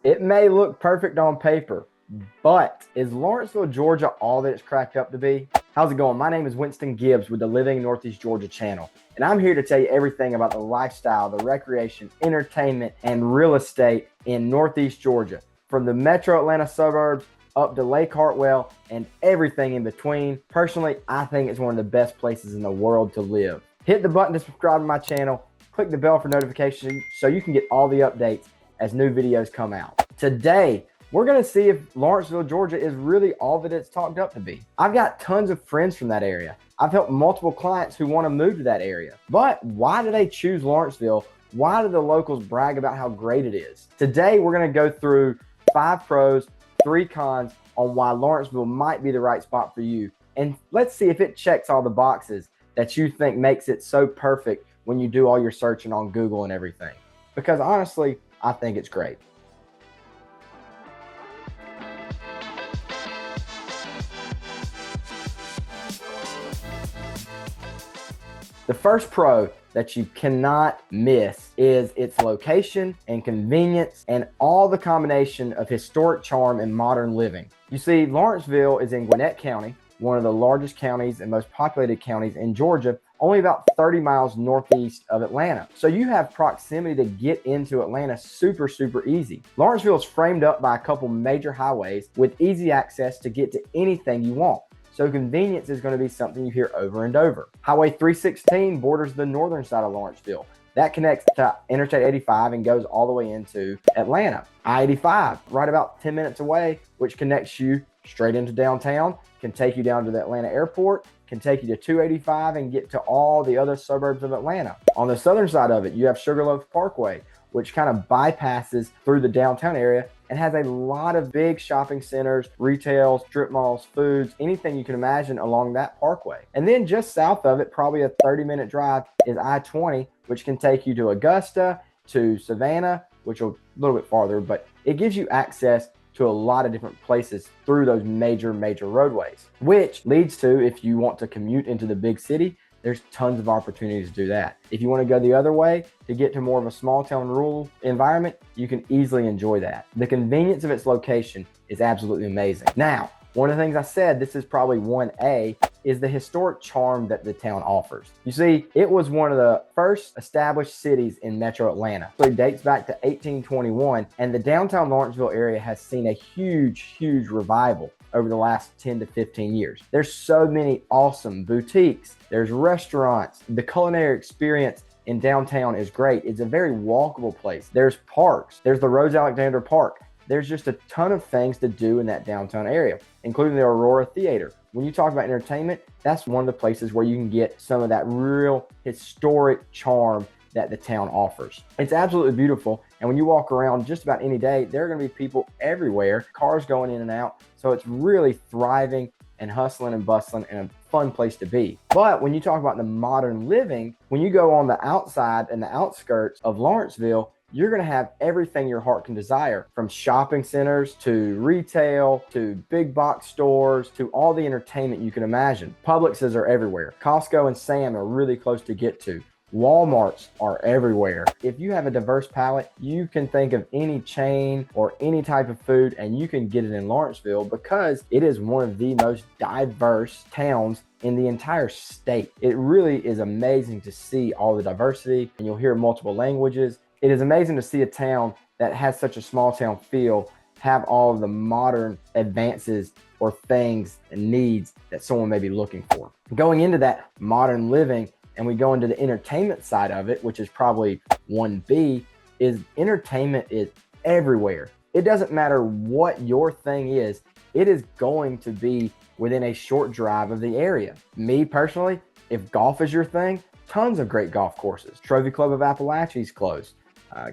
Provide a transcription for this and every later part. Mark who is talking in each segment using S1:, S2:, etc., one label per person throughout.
S1: It may look perfect on paper, but is Lawrenceville, Georgia all that it's cracked up to be? How's it going? My name is Winston Gibbs with the Living Northeast Georgia channel, and I'm here to tell you everything about the lifestyle, the recreation, entertainment, and real estate in Northeast Georgia, from the metro Atlanta suburbs up to Lake Hartwell and everything in between. Personally, I think it's one of the best places in the world to live. Hit the button to subscribe to my channel, click the bell for notifications so you can get all the updates as new videos come out. Today, we're going to see if Lawrenceville, Georgia is really all that it's talked up to be. I've got tons of friends from that area. I've helped multiple clients who want to move to that area. But why do they choose Lawrenceville? Why do the locals brag about how great it is? Today, we're going to go through 5 pros, 3 cons on why Lawrenceville might be the right spot for you. And let's see if it checks all the boxes that you think makes it so perfect when you do all your searching on Google and everything. Because honestly, I think it's great. The first pro that you cannot miss is its location and convenience and all the combination of historic charm and modern living. You see, Lawrenceville is in Gwinnett County, one of the largest counties and most populated counties in Georgia, only about 30 miles northeast of Atlanta. So you have proximity to get into Atlanta super easy. Lawrenceville is framed up by a couple major highways with easy access to get to anything you want. So convenience is going to be something you hear over and over. Highway 316 borders the northern side of Lawrenceville. That connects to Interstate 85 and goes all the way into Atlanta. I-85, right about 10 minutes away, which connects you straight into downtown, can take you down to the Atlanta airport, can take you to 285 and get to all the other suburbs of Atlanta. On the southern side of it, you have Sugarloaf Parkway, which kind of bypasses through the downtown area and has a lot of big shopping centers, retail, strip malls, foods, anything you can imagine along that parkway. And then just south of it, probably a 30-minute drive, is I-20, which can take you to Augusta, to Savannah, which is a little bit farther, but it gives you access to a lot of different places through those major roadways, which leads to, if you want to commute into the big city, there's tons of opportunities to do that. If you want to go the other way to get to more of a small town rural environment, you can easily enjoy that. The convenience of its location is absolutely amazing. Now, one of the things I said, this is probably 1A, is the historic charm that the town offers. You see, it was one of the first established cities in metro Atlanta. So it dates back to 1821, and the downtown Lawrenceville area has seen a huge revival over the last 10 to 15 years. There's so many awesome boutiques, there's restaurants, the culinary experience in downtown is great. It's a very walkable place. There's parks, there's the Rose Alexander Park. There's just a ton of things to do in that downtown area, including the Aurora Theater. When you talk about entertainment, that's one of the places where you can get some of that real historic charm that the town offers. It's absolutely beautiful. And when you walk around just about any day, there are going to be people everywhere, cars going in and out. So it's really thriving and hustling and bustling and a fun place to be. But when you talk about the modern living, when you go on the outside and the outskirts of Lawrenceville, you're going to have everything your heart can desire, from shopping centers to retail to big box stores to all the entertainment you can imagine. Publixes are everywhere. Costco and Sam are really close to get to. Walmarts are everywhere. If you have a diverse palate, you can think of any chain or any type of food and you can get it in Lawrenceville because it is one of the most diverse towns in the entire state. It really is amazing to see all the diversity, and you'll hear multiple languages. It is amazing to see a town that has such a small town feel have all of the modern advances or things and needs that someone may be looking for. Going into that modern living, and we go into the entertainment side of it, which is probably 1B, is entertainment is everywhere. It doesn't matter what your thing is, it is going to be within a short drive of the area. Me personally, if golf is your thing, tons of great golf courses. Trophy Club of Appalachia is closed.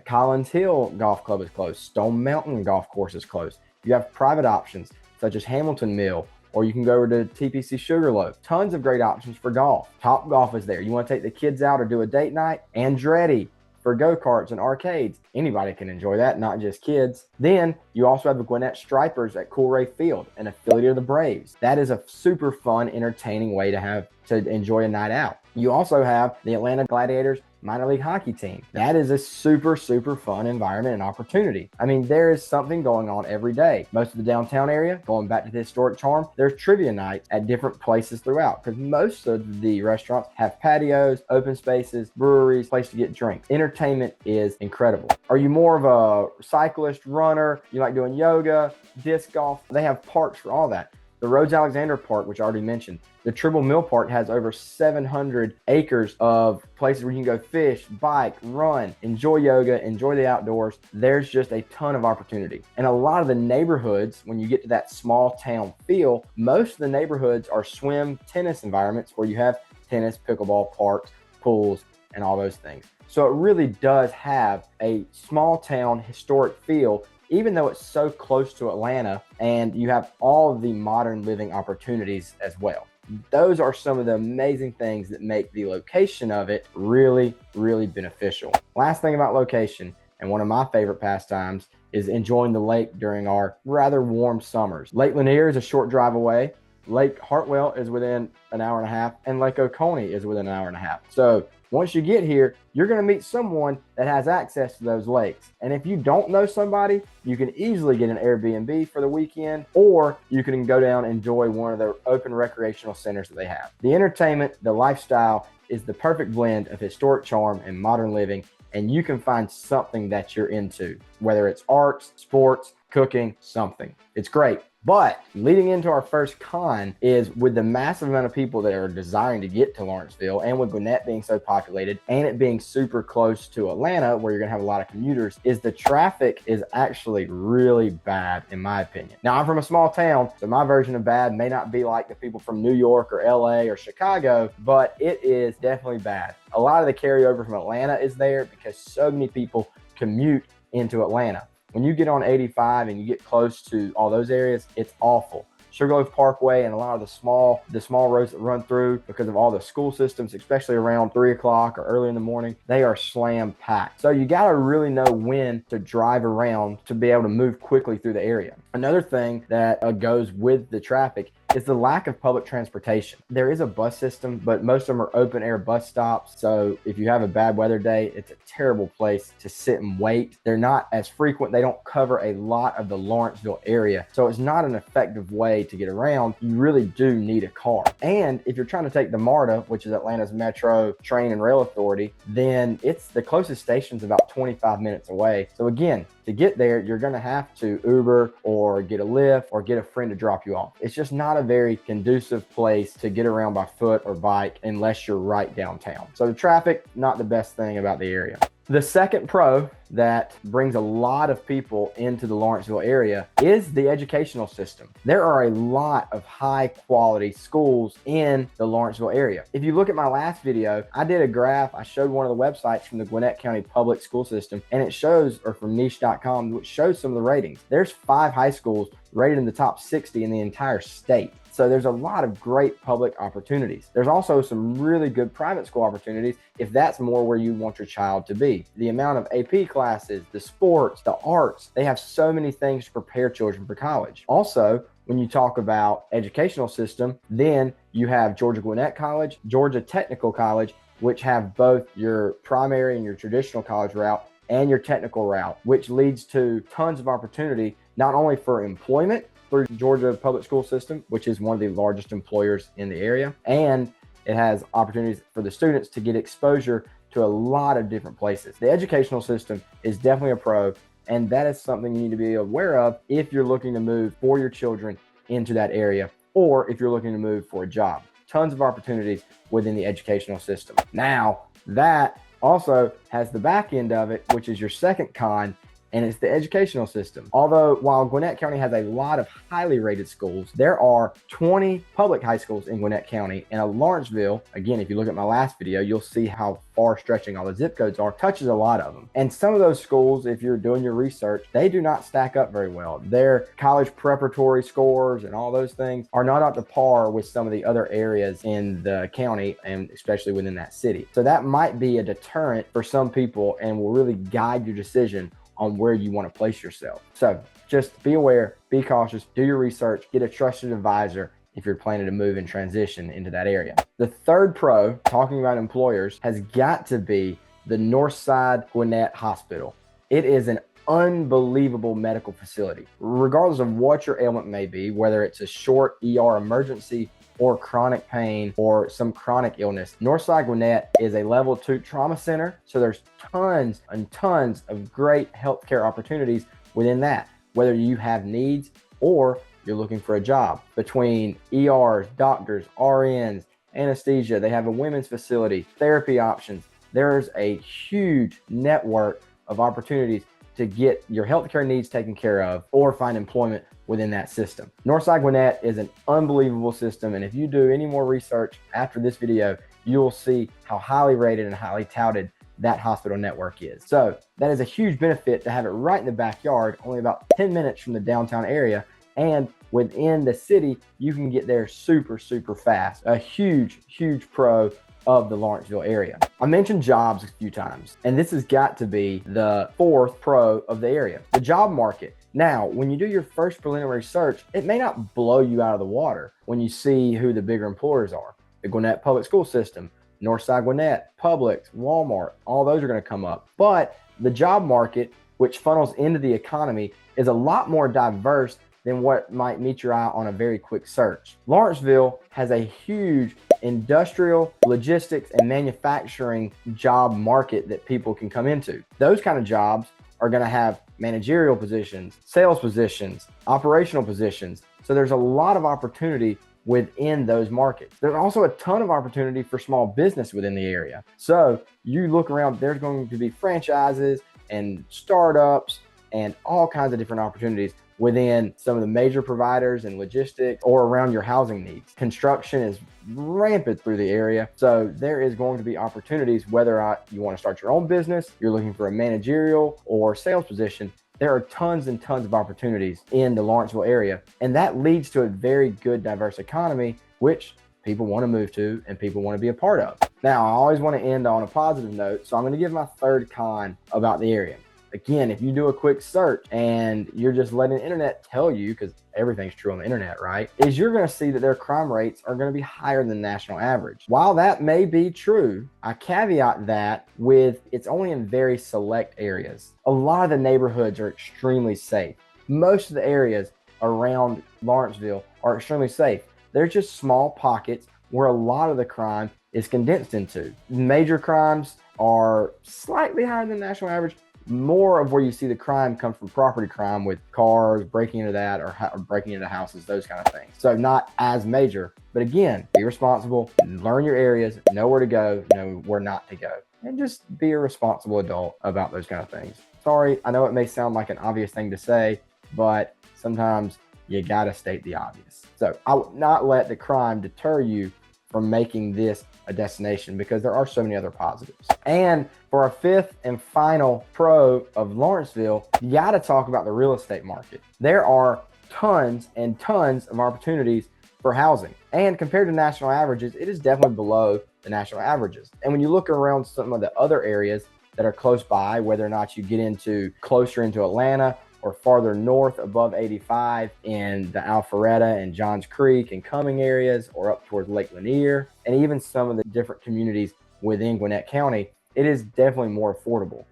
S1: Collins Hill Golf Club is closed. Stone Mountain Golf Course is closed. You have private options such as Hamilton Mill, or you can go over to TPC Sugarloaf. Tons of great options for golf. Top Golf is there. You want to take the kids out or do a date night? Andretti for go-karts and arcades. Anybody can enjoy that, not just kids. Then you also have the Gwinnett Stripers at Coolray Field, an affiliate of the Braves. That is a super fun, entertaining way to enjoy a night out. You also have the Atlanta Gladiators minor league hockey team. That is a super, super fun environment and opportunity. I mean, there is something going on every day. Most of the downtown area, going back to the historic charm, there's trivia nights at different places throughout because most of the restaurants have patios, open spaces, breweries, place to get drinks. Entertainment is incredible. Are you more of a cyclist, runner? You like doing yoga, disc golf? They have parks for all that. The Rhodes Alexander Park, which I already mentioned, the Tribble Mill Park has over 700 acres of places where you can go fish, bike, run, enjoy yoga, enjoy the outdoors. There's just a ton of opportunity. And a lot of the neighborhoods, when you get to that small town feel, most of the neighborhoods are swim, tennis environments where you have tennis, pickleball, parks, pools, and all those things. So it really does have a small town historic feel, even though it's so close to Atlanta and you have all of the modern living opportunities as well. Those are some of the amazing things that make the location of it really, really beneficial. Last thing about location, and one of my favorite pastimes, is enjoying the lake during our rather warm summers. Lake Lanier is a short drive away. Lake Hartwell is within an hour and a half, and Lake Oconee is within an hour and a half. So once you get here, you're going to meet someone that has access to those lakes. And if you don't know somebody, you can easily get an Airbnb for the weekend, or you can go down and enjoy one of the open recreational centers that they have. The entertainment, the lifestyle is the perfect blend of historic charm and modern living, and you can find something that you're into, whether it's arts, sports, cooking, something. It's great. But leading into our first con is, with the massive amount of people that are desiring to get to Lawrenceville, and with Gwinnett being so populated and it being super close to Atlanta where you're gonna have a lot of commuters, is the traffic is actually really bad in my opinion. Now, I'm from a small town, so my version of bad may not be like the people from New York or LA or Chicago, but it is definitely bad. A lot of the carryover from Atlanta is there because so many people commute into Atlanta. When you get on 85 and you get close to all those areas, it's awful. Sugarloaf Parkway and a lot of the small roads that run through, because of all the school systems, especially around 3 o'clock or early in the morning, they are slam packed. So you got to really know when to drive around to be able to move quickly through the area. Another thing that goes with the traffic is the lack of public transportation. There is a bus system, but most of them are open air bus stops. So if you have a bad weather day, it's a terrible place to sit and wait. They're not as frequent. They don't cover a lot of the Lawrenceville area. So it's not an effective way to get around. You really do need a car. And if you're trying to take the MARTA, which is Atlanta's Metro Train and Rail Authority, then it's the closest station's about 25 minutes away. So again, to get there, you're going to have to Uber or get a Lyft or get a friend to drop you off. It's just not a very conducive place to get around by foot or bike unless you're right downtown. So the traffic, not the best thing about the area. The second pro that brings a lot of people into the Lawrenceville area is the educational system. There are a lot of high quality schools in the Lawrenceville area. If you look at my last video, I did a graph. I showed one of the websites from the Gwinnett County Public School System, and it shows, or from niche.com, which shows some of the ratings. There's 5 high schools rated in the top 60 in the entire state. So there's a lot of great public opportunities. There's also some really good private school opportunities if that's more where you want your child to be. The amount of AP classes, the sports, the arts, they have so many things to prepare children for college. Also, when you talk about educational system, then you have Georgia Gwinnett College, Georgia Technical College, which have both your primary and your traditional college route and your technical route, which leads to tons of opportunity, not only for employment through Georgia public school system, which is one of the largest employers in the area, and it has opportunities for the students to get exposure to a lot of different places. The educational system is definitely a pro, and that is something you need to be aware of if you're looking to move for your children into that area, or if you're looking to move for a job. Tons of opportunities within the educational system. Now, that also has the back end of it, which is your second con, and it's the educational system. Although while Gwinnett County has a lot of highly rated schools, there are 20 public high schools in Gwinnett County, and Lawrenceville, again, if you look at my last video, you'll see how far stretching all the zip codes are, touches a lot of them. And some of those schools, if you're doing your research, they do not stack up very well. Their college preparatory scores and all those things are not up to par with some of the other areas in the county, and especially within that city. So that might be a deterrent for some people and will really guide your decision on where you want to place yourself. So just be aware, be cautious, do your research, get a trusted advisor if you're planning to move and transition into that area. The third pro, talking about employers, has got to be the Northside Gwinnett Hospital. It is an unbelievable medical facility. Regardless of what your ailment may be, whether it's a short ER emergency or chronic pain or some chronic illness, Northside Gwinnett is a level 2 trauma center. So there's tons and tons of great healthcare opportunities within that, whether you have needs or you're looking for a job. Between ERs, doctors, RNs, anesthesia, they have a women's facility, therapy options. There's a huge network of opportunities to get your healthcare needs taken care of or find employment within that system. Northside Gwinnett is an unbelievable system, and if you do any more research after this video, you'll see how highly rated and highly touted that hospital network is. So that is a huge benefit to have it right in the backyard, only about 10 minutes from the downtown area, and within the city, you can get there super, super fast. A huge, huge pro of the Lawrenceville area. I mentioned jobs a few times, and this has got to be the 4th pro of the area, the job market. Now, when you do your first preliminary search, it may not blow you out of the water when you see who the bigger employers are. The Gwinnett Public School System, Northside Gwinnett, Publix, Walmart, all those are going to come up. But the job market, which funnels into the economy, is a lot more diverse than what might meet your eye on a very quick search. Lawrenceville has a huge industrial, logistics, and manufacturing job market that people can come into. Those kind of jobs are going to have managerial positions, sales positions, operational positions. So there's a lot of opportunity within those markets. There's also a ton of opportunity for small business within the area. So you look around, there's going to be franchises and startups and all kinds of different opportunities within some of the major providers and logistics or around your housing needs. Construction is rampant through the area. So there is going to be opportunities, whether you want to start your own business, you're looking for a managerial or sales position. There are tons and tons of opportunities in the Lawrenceville area. And that leads to a very good diverse economy, which people want to move to and people want to be a part of. Now, I always want to end on a positive note. So I'm going to give my 3rd con about the area. Again, if you do a quick search and you're just letting the internet tell you, because everything's true on the internet, right, is you're going to see that their crime rates are going to be higher than the national average. While that may be true, I caveat that with it's only in very select areas. A lot of the neighborhoods are extremely safe. Most of the areas around Lawrenceville are extremely safe. There's just small pockets where a lot of the crime is condensed into. Major crimes are slightly higher than the national average. More of where you see the crime come from property crime with cars, breaking into that or breaking into houses, those kind of things. So not as major, but again, be responsible, learn your areas, know where to go, know where not to go, and just be a responsible adult about those kind of things. Sorry, I know it may sound like an obvious thing to say, but sometimes you gotta state the obvious. So I would not let the crime deter you from making this a destination, because there are so many other positives. And for our 5th and final pro of Lawrenceville, you got to talk about the real estate market. There are tons and tons of opportunities for housing, and compared to national averages, it is definitely below the national averages. And when you look around some of the other areas that are close by, whether or not you get into closer into Atlanta or farther north above 85 in the Alpharetta and Johns Creek and Cumming areas, or up towards Lake Lanier, and even some of the different communities within Gwinnett County, it is definitely more affordable.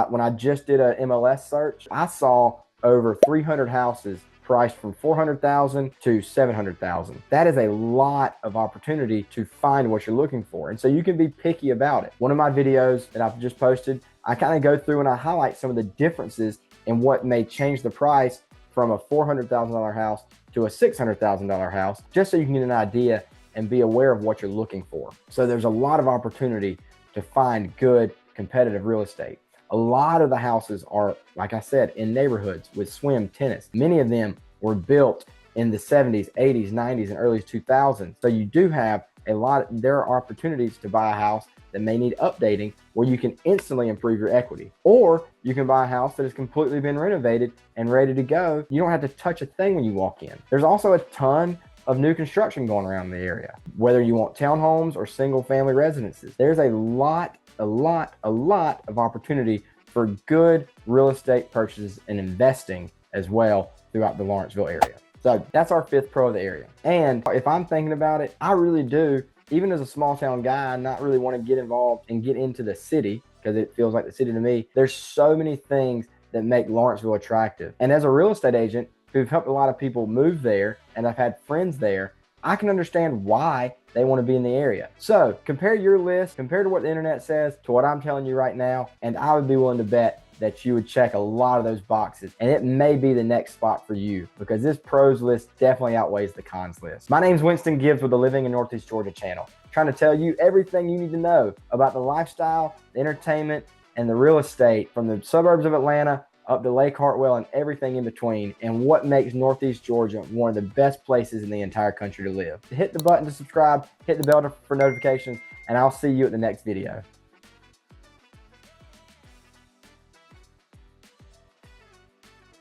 S1: When I just did a MLS search, I saw over 300 houses priced from $400,000 to $700,000. That is a lot of opportunity to find what you're looking for. And so you can be picky about it. One of my videos that I've just posted, I kind of go through and I highlight some of the differences in what may change the price from a $400,000 house to a $600,000 house, just so you can get an idea and be aware of what you're looking for. So there's a lot of opportunity to find good competitive real estate. A lot of the houses are, like I said, in neighborhoods with swim, tennis. Many of them were built in the 70s, 80s, 90s, and early 2000s. So you do have there are opportunities to buy a house that may need updating, where you can instantly improve your equity. Or you can buy a house that has completely been renovated and ready to go. You don't have to touch a thing when you walk in. There's also a ton of new construction going around in the area, whether you want townhomes or single family residences. There's a lot of opportunity for good real estate purchases and investing as well throughout the Lawrenceville area. So that's our 5th pro of the area. And if I'm thinking about it, I really do, even as a small town guy, not really want to get involved and get into the city. because it feels like the city to me. There's so many things that make Lawrenceville attractive. And as a real estate agent who've helped a lot of people move there, and I've had friends there, I can understand why they want to be in the area. So compare your list, compare to what the internet says to what I'm telling you right now, and I would be willing to bet that you would check a lot of those boxes, and it may be the next spot for you, because this pros list definitely outweighs the cons list. My name's Winston Gibbs with the Living in Northeast Georgia channel, trying to tell you everything you need to know about the lifestyle, the entertainment, and the real estate from the suburbs of Atlanta up to Lake Hartwell and everything in between, and what makes Northeast Georgia one of the best places in the entire country to live. Hit the button to subscribe, hit the bell for notifications, and I'll see you at the next video.